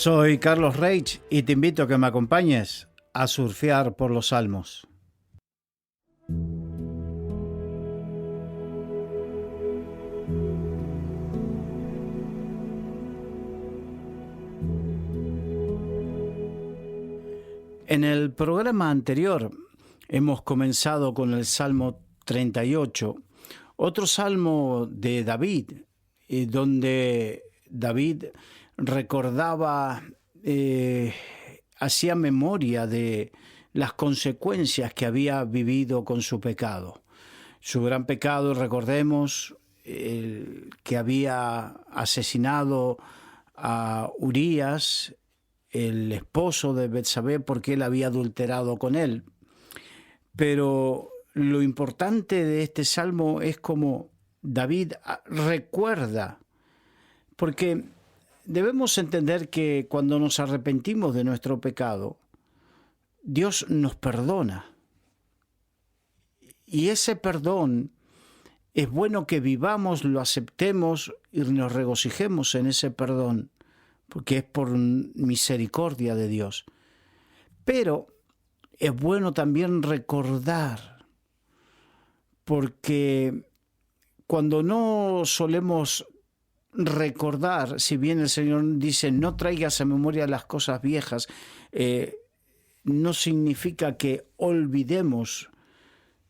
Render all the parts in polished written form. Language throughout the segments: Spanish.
Soy Carlos Reich y te invito a que me acompañes a surfear por los Salmos. En el programa anterior hemos comenzado con el Salmo 38, otro salmo de David, donde David recordaba, hacía memoria de las consecuencias que había vivido con su pecado. Su gran pecado, recordemos, que había asesinado a Urías, el esposo de Betsabé, porque él había adulterado con él. Pero lo importante de este salmo es como David recuerda, porque debemos entender que cuando nos arrepentimos de nuestro pecado, Dios nos perdona. Y ese perdón es bueno que vivamos, lo aceptemos y nos regocijemos en ese perdón, porque es por misericordia de Dios. Pero es bueno también recordar, porque cuando no solemos recordar, si bien el Señor dice no traigas a memoria las cosas viejas, no significa que olvidemos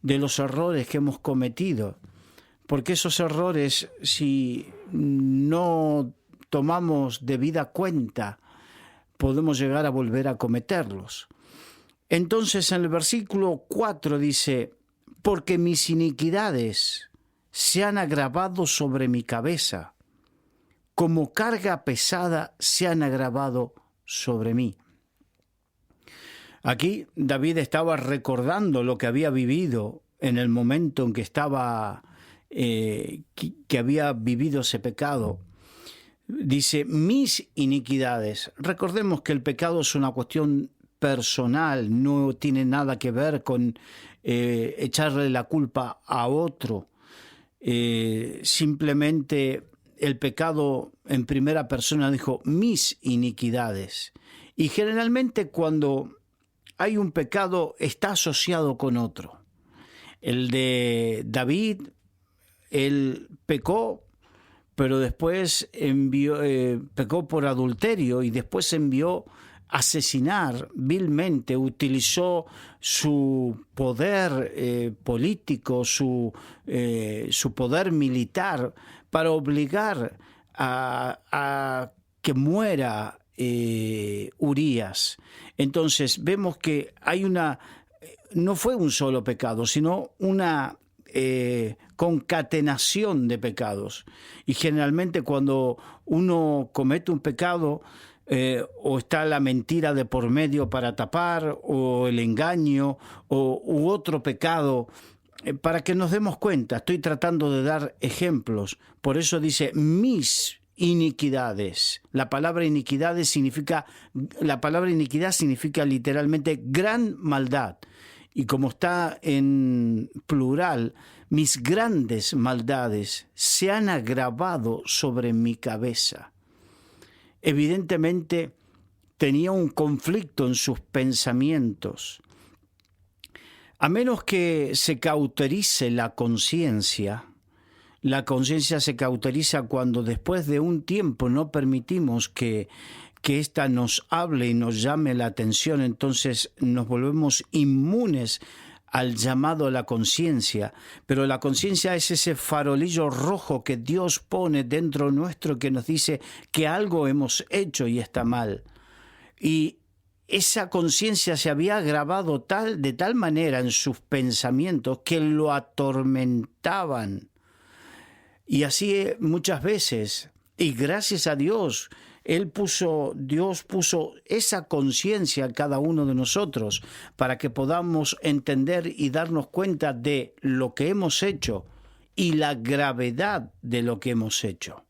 de los errores que hemos cometido, porque esos errores, si no tomamos debida cuenta, podemos llegar a volver a cometerlos. Entonces en el versículo 4 dice, porque mis iniquidades se han agravado sobre mi cabeza, como carga pesada se han agravado sobre mí. Aquí David estaba recordando lo que había vivido en el momento en que estaba, que había vivido ese pecado. Dice, mis iniquidades. Recordemos que el pecado es una cuestión personal, no tiene nada que ver con echarle la culpa a otro. Simplemente el pecado en primera persona dijo, mis iniquidades. Y generalmente cuando hay un pecado está asociado con otro. El de David, él pecó, pero después pecó por adulterio y después envió asesinar vilmente, utilizó su poder político, su poder militar para obligar a que muera Urías. Entonces vemos que hay no fue un solo pecado, sino una concatenación de pecados. Y generalmente cuando uno comete un pecado, o está la mentira de por medio para tapar, o el engaño, u otro pecado, para que nos demos cuenta. Estoy tratando de dar ejemplos. Por eso dice, mis iniquidades. La palabra iniquidad significa literalmente gran maldad. Y como está en plural, mis grandes maldades se han agravado sobre mi cabeza. Evidentemente tenía un conflicto en sus pensamientos. A menos que se cauterice la conciencia se cauteriza cuando después de un tiempo no permitimos que ésta nos hable y nos llame la atención, entonces nos volvemos inmunes al llamado a la conciencia. Pero la conciencia es ese farolillo rojo que Dios pone dentro nuestro que nos dice que algo hemos hecho y está mal. Y esa conciencia se había grabado de tal manera en sus pensamientos que lo atormentaban. Y así muchas veces, y gracias a Dios, Dios puso esa conciencia en cada uno de nosotros para que podamos entender y darnos cuenta de lo que hemos hecho y la gravedad de lo que hemos hecho.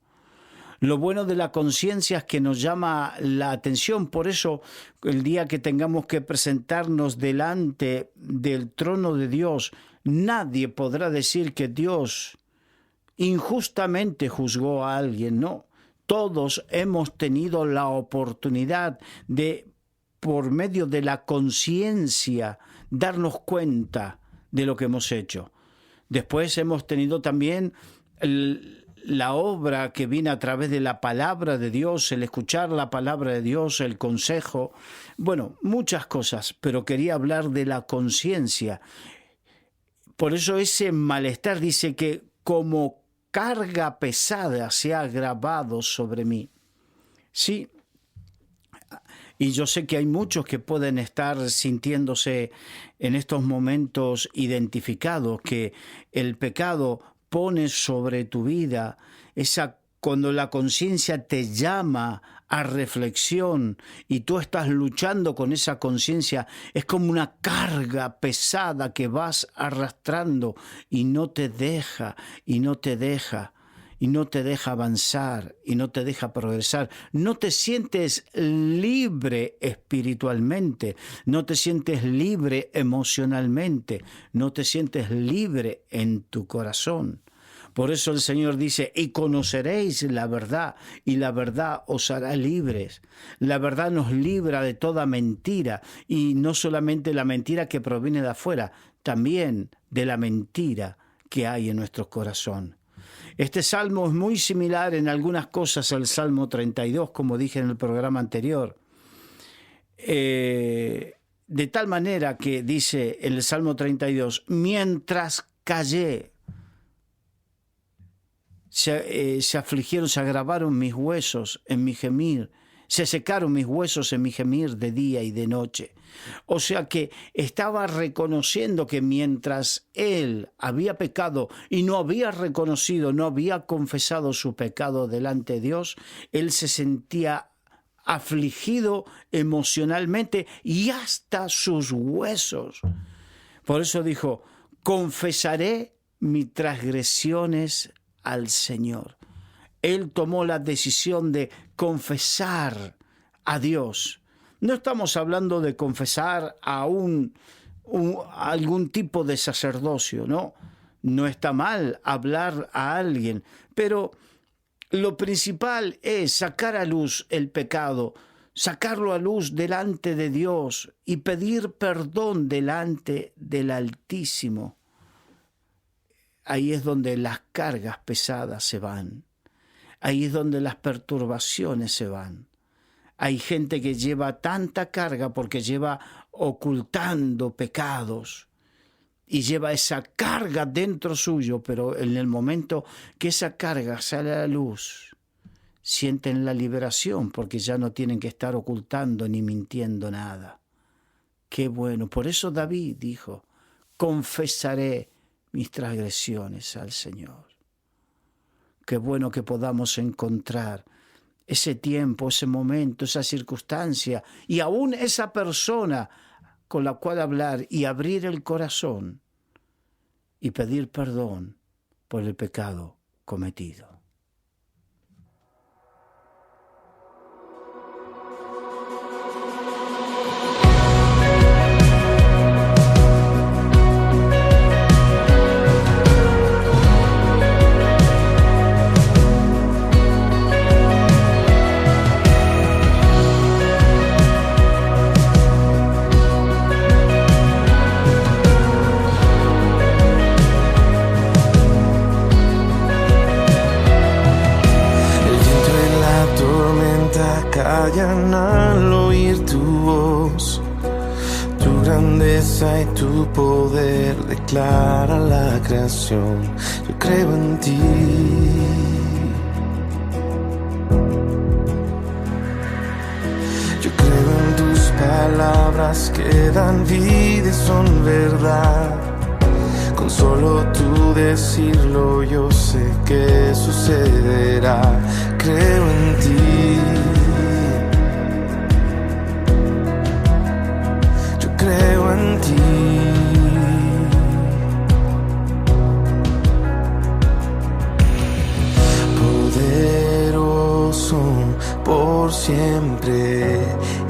Lo bueno de la conciencia es que nos llama la atención, por eso el día que tengamos que presentarnos delante del trono de Dios, nadie podrá decir que Dios injustamente juzgó a alguien, no. todos hemos tenido la oportunidad de, por medio de la conciencia, darnos cuenta de lo que hemos hecho. Después hemos tenido también la obra que viene a través de la palabra de Dios, el escuchar la palabra de Dios, el consejo, bueno, muchas cosas, pero quería hablar de la conciencia. Por eso ese malestar dice que como carga pesada se ha agravado sobre mí. Sí, y yo sé que hay muchos que pueden estar sintiéndose en estos momentos identificados, que el pecado pone sobre tu vida, cuando la conciencia te llama a reflexión y tú estás luchando con esa conciencia, es como una carga pesada que vas arrastrando y no te deja avanzar y no te deja progresar. No te sientes libre espiritualmente, no te sientes libre emocionalmente, no te sientes libre en tu corazón. Por eso el Señor dice, y conoceréis la verdad, y la verdad os hará libres. La verdad nos libra de toda mentira, y no solamente la mentira que proviene de afuera, también de la mentira que hay en nuestro corazón. Este salmo es muy similar en algunas cosas al Salmo 32, como dije en el programa anterior. De tal manera que dice en el Salmo 32, mientras callé, se afligieron, se agravaron mis huesos en mi gemir, se secaron mis huesos en mi gemir de día y de noche. O sea que estaba reconociendo que mientras él había pecado y no había reconocido, no había confesado su pecado delante de Dios, él se sentía afligido emocionalmente y hasta sus huesos. Por eso dijo, confesaré mis transgresiones al Señor. Él tomó la decisión de confesar a Dios. No estamos hablando de confesar a algún tipo de sacerdocio, ¿no? No está mal hablar a alguien, pero lo principal es sacar a luz el pecado, sacarlo a luz delante de Dios y pedir perdón delante del Altísimo. Ahí es donde las cargas pesadas se van. Ahí es donde las perturbaciones se van. Hay gente que lleva tanta carga porque lleva ocultando pecados y lleva esa carga dentro suyo, pero en el momento que esa carga sale a la luz, sienten la liberación porque ya no tienen que estar ocultando ni mintiendo nada. Qué bueno. Por eso David dijo, confesaré mis transgresiones al Señor. Qué bueno que podamos encontrar ese tiempo, ese momento, esa circunstancia y aún esa persona con la cual hablar y abrir el corazón y pedir perdón por el pecado cometido. Callan al oír tu voz, tu grandeza y tu poder declara la creación. Yo creo en ti. Yo creo en tus palabras que dan vida y son verdad. Con solo tú decirlo yo sé que sucederá. Creo en ti. Creo en ti. Poderoso por siempre,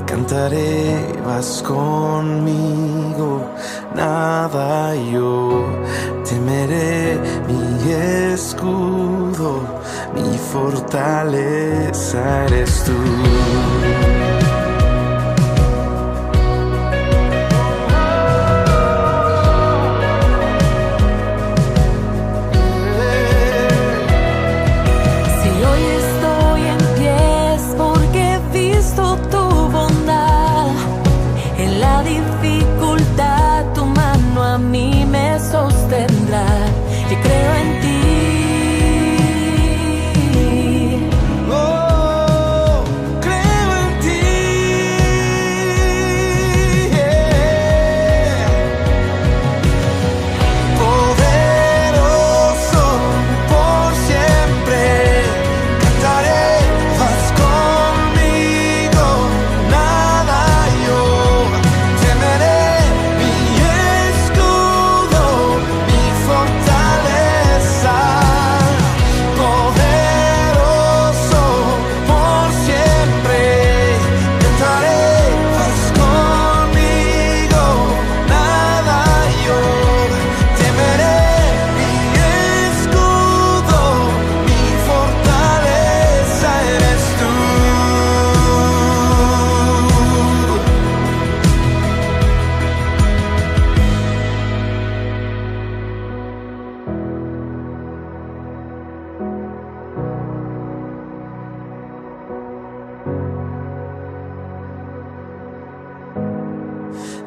cantaré, vas conmigo, nada yo temeré, mi escudo, mi fortaleza eres tú.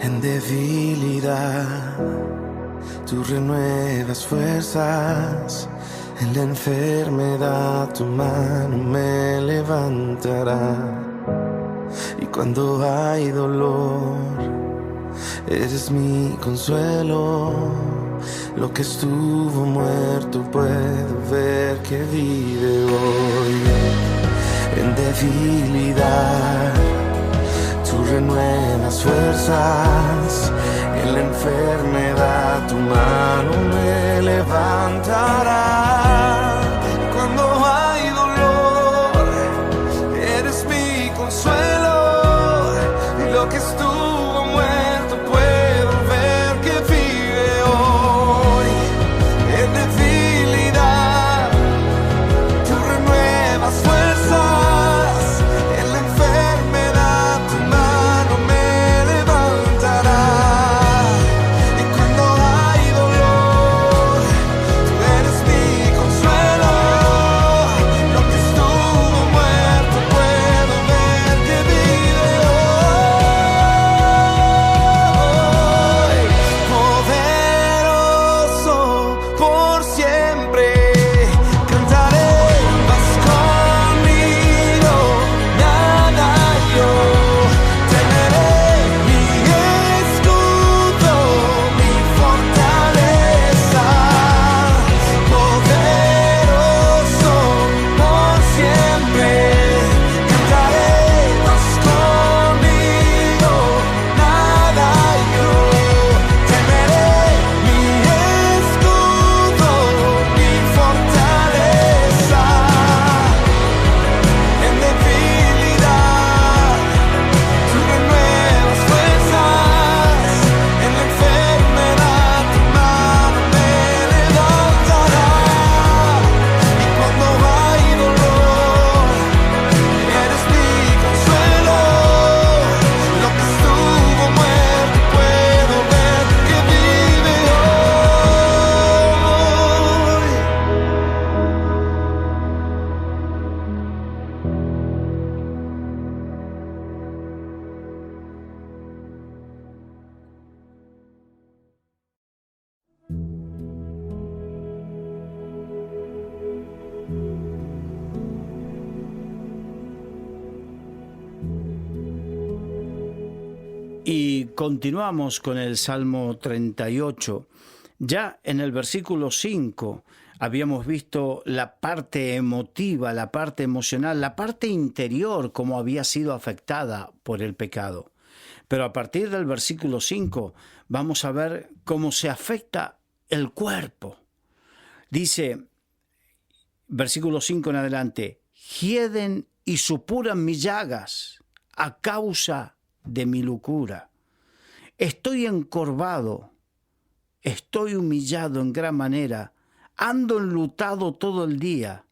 En debilidad, tú renuevas fuerzas. En la enfermedad, tu mano me levantará. Y cuando hay dolor, eres mi consuelo. Lo que estuvo muerto puedo ver que vive hoy. En debilidad, tú renuevas fuerzas. En la enfermedad tu mano me levantará. Cuando hay dolor, eres mi consuelo. Y lo que estuvo muerto puedo ver que vive hoy. En debilidad, tú renuevas fuerzas. En la enfermedad tu mano me levantará. Y cuando hay dolor, tú eres mi consuelo. Lo que estuvo muerto puedo ver que vive hoy. Poderoso por siempre, cantaré, vas conmigo, nada yo temeré. Mi escudo, mi fortaleza, poderoso por siempre, cantaré, vas conmigo, nada yo temeré. Mi escudo, mi fortaleza. En debilidad, tú renuevas fuerzas. En la enfermedad, tu mano me levantará. Y cuando hay dolor, eres mi consuelo. Lo que estuvo muerto puedo ver que vive hoy. Y continuamos con el Salmo 38. Ya en el versículo 5 habíamos visto la parte emotiva, la parte emocional, la parte interior, cómo había sido afectada por el pecado. Pero a partir del versículo 5 vamos a ver cómo se afecta el cuerpo. Dice, versículo 5 en adelante, hieden y supuran mis llagas a causa de mi locura. Estoy encorvado, estoy humillado en gran manera, ando enlutado todo el día.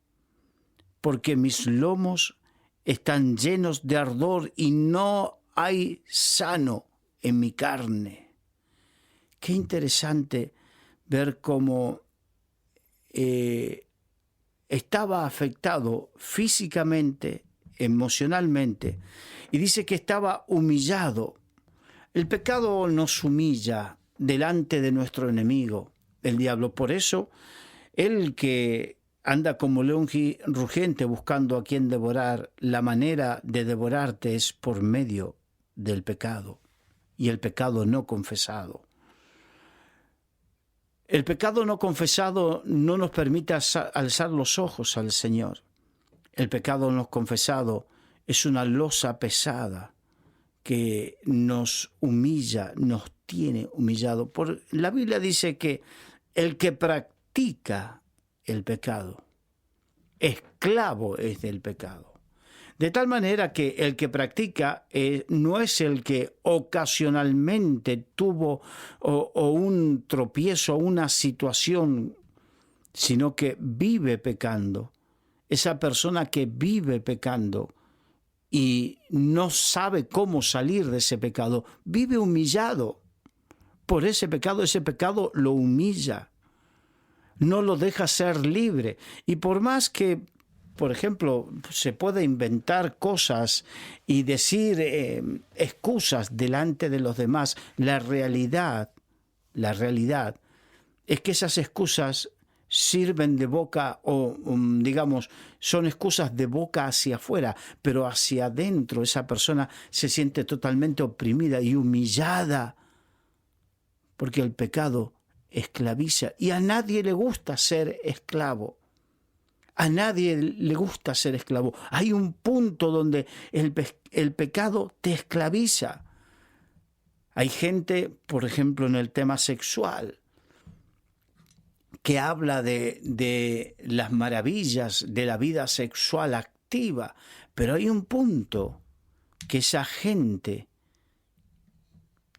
porque mis lomos están llenos de ardor y no hay sano en mi carne. Qué interesante ver cómo estaba afectado físicamente, emocionalmente, y dice que estaba humillado. El pecado nos humilla delante de nuestro enemigo, el diablo. Por eso, él que anda como león rugiente buscando a quien devorar, la manera de devorarte es por medio del pecado y el pecado no confesado. El pecado no confesado no nos permite alzar los ojos al Señor. El pecado no confesado es una losa pesada que nos humilla, nos tiene humillado. La Biblia dice que el que practica el pecado, esclavo es del pecado. De tal manera que el que practica no es el que ocasionalmente tuvo o un tropiezo, una situación, sino que vive pecando. Esa persona que vive pecando y no sabe cómo salir de ese pecado, vive humillado por ese pecado lo humilla, no lo deja ser libre. Y por más que, por ejemplo, se puede inventar cosas y decir excusas delante de los demás, la realidad es que esas excusas sirven de boca o, digamos, son excusas de boca hacia afuera, pero hacia adentro esa persona se siente totalmente oprimida y humillada, porque el pecado esclaviza y a nadie le gusta ser esclavo. A nadie le gusta ser esclavo. Hay un punto donde el pecado te esclaviza. Hay gente, por ejemplo, en el tema sexual, que habla de las maravillas de la vida sexual activa, pero hay un punto que esa gente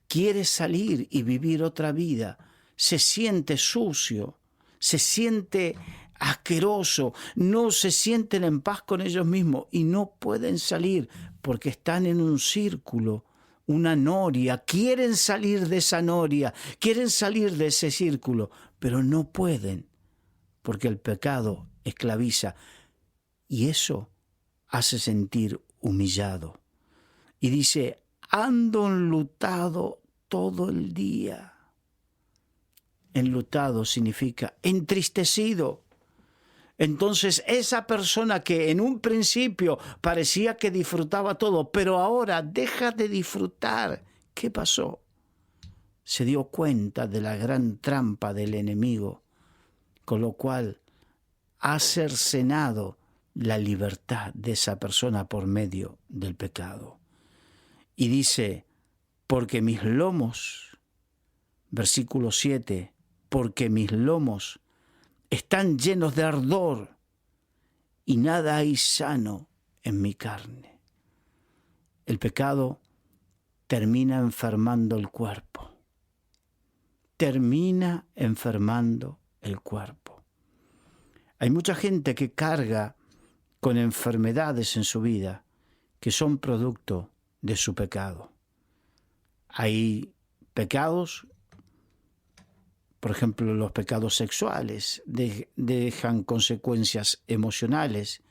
quiere salir y vivir otra vida, se siente sucio, se siente asqueroso, no se sienten en paz con ellos mismos y no pueden salir porque están en un círculo, una noria, quieren salir de esa noria, quieren salir de ese círculo, pero no pueden porque el pecado esclaviza y eso hace sentir humillado. Y dice, ando enlutado todo el día. Enlutado significa entristecido. Entonces esa persona que en un principio parecía que disfrutaba todo, pero ahora deja de disfrutar. ¿Qué pasó? Se dio cuenta de la gran trampa del enemigo, con lo cual ha cercenado la libertad de esa persona por medio del pecado. Y dice, porque mis lomos, versículo 7, porque mis lomos están llenos de ardor y nada hay sano en mi carne. El pecado termina enfermando el cuerpo. Termina enfermando el cuerpo. Hay mucha gente que carga con enfermedades en su vida que son producto de su pecado. Hay pecados, por ejemplo, los pecados sexuales dejan consecuencias emocionales,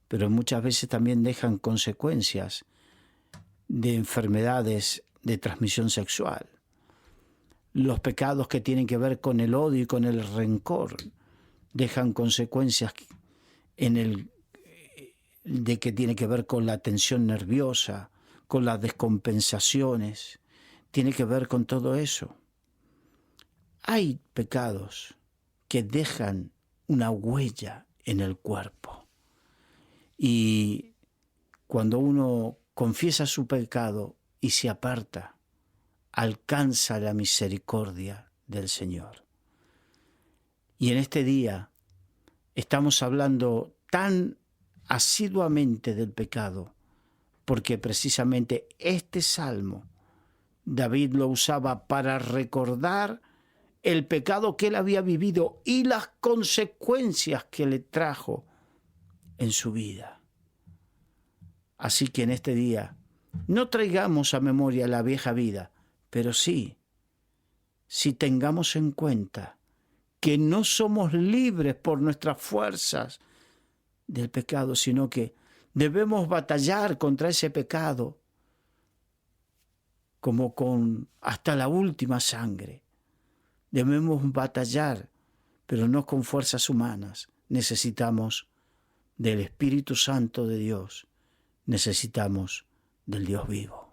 pero muchas veces también dejan consecuencias de enfermedades de transmisión sexual. Los pecados que tienen que ver con el odio y con el rencor dejan consecuencias de que tiene que ver con la tensión nerviosa, con las descompensaciones, tiene que ver con todo eso. Hay pecados que dejan una huella en el cuerpo y cuando uno confiesa su pecado y se aparta, alcanza la misericordia del Señor. Y en este día estamos hablando tan asiduamente del pecado porque precisamente este salmo David lo usaba para recordar el pecado que él había vivido y las consecuencias que le trajo en su vida. Así que en este día no traigamos a memoria la vieja vida, pero sí tengamos en cuenta que no somos libres por nuestras fuerzas del pecado, sino que debemos batallar contra ese pecado como con hasta la última sangre. Debemos batallar, pero no con fuerzas humanas. Necesitamos del Espíritu Santo de Dios. Necesitamos del Dios vivo.